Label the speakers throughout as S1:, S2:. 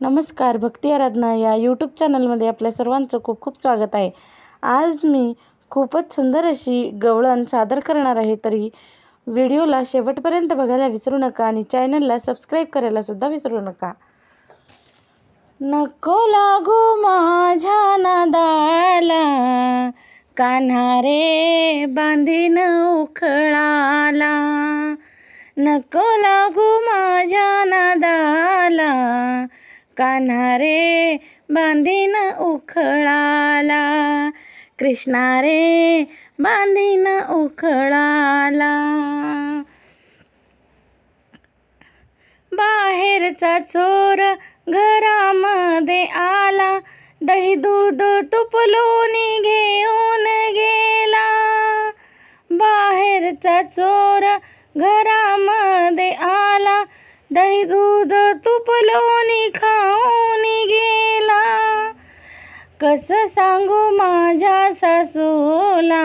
S1: नमस्कार, भक्ती आराधना या यूट्यूब चॅनलमध्ये आपल्या सर्वांचं खूप खूप स्वागत आहे। आज मी खूपच सुंदर अशी गवळण सादर करणार आहे, तरी व्हिडिओला शेवटपर्यंत बघायला विसरू नका आणि चॅनलला सबस्क्राईब करायला सुद्धा विसरू नका। नको लागू माझ्या नादाला, कान्हा रे बांधीन उखळाला। नको लागू माझ्या नादाला, कान्हा रे बांधीन उखळाला। कृष्णा रे बांधीन उखळाला। बाहेरचा चोर घरामध्ये आला, दही दूध तूप लोणी घेऊन गेला। बाहेरचा चोर घरामध्ये आला, दही दूध तूप लोणी खाऊन गेला। कसं सांगू माझ्या सासूला,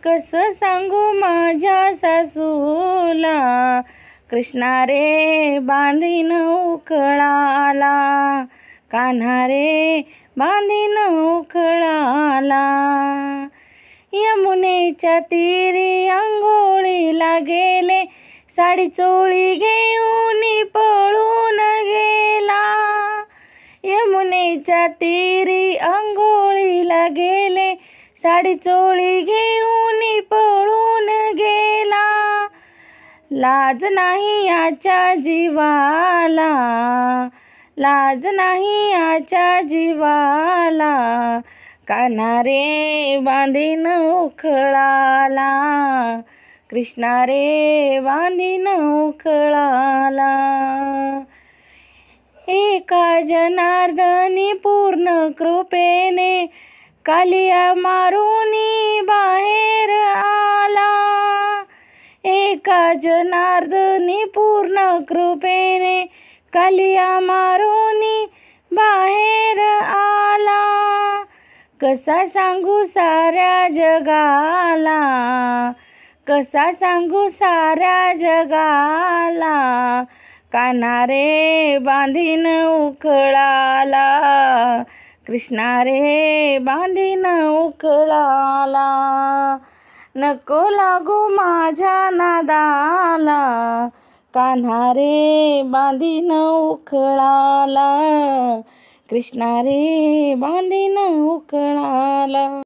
S1: कसं सांगू माझ्या सासूला। कृष्णा रे बांधीन उखळाला, कान्हा रे बांधीन उखळाला। यमुनेच्या तीरी अंघोळीला गेले, साडी चोळी घेऊन पळून गेला। यमुनेच्या तीरी अंघोळीला गेले, साडी चोळी घेऊन पळून गेला। लाज नाही याच्या जीवाला, लाज नाही याच्या जीवाला। कान्हा रे बांधीन उखळाला, कृष्णा रे बांधीन उखळाला। एका जनार्दनी पूर्ण कृपेने, कालिया मारुनी बाहेर आला। एका जनार्दनी पूर्ण कृपेने, कालिया मारुनी बाहेर आला। कसा सांगू साऱ्या जगाला, कसा सांगू साऱ्या जगाला। कान्हा रे बांधीन उखळाला, कृष्णा रे बांधीन उखळाला। नको लागू माझ्या नादाला, कान्हा रे बांधीन उखळाला। कृष्णा रे बांधीन उखळाला।